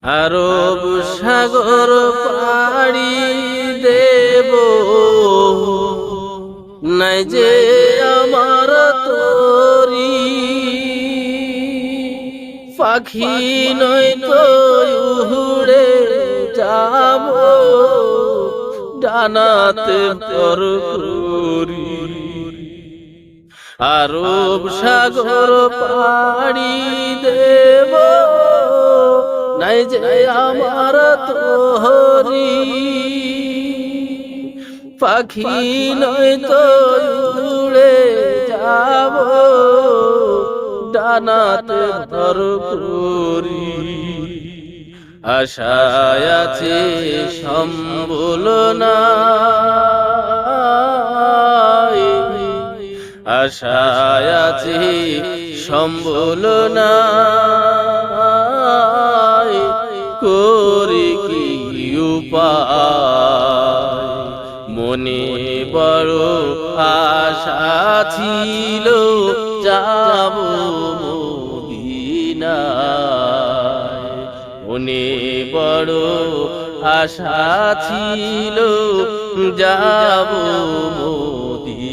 আরব সাগর পাড়ি দেব, নাই যে আমার তরি, পাখি নয় তো উড়ে যাব, ডানাতে ভর করি। আরব সাগর পাড়ি দেব, নাই যে আমার তরি, পাখি নয় তো উড়ে যাব, ডানাতে ভর করি। আশায় আছে সম্বল নাই, আশায় আছে সম্বল নাই, করি কি উপায়। মনে বড় আশা ছিল যাব মদিনায়, মনে বড় আশা ছিল যাব মদিনায়।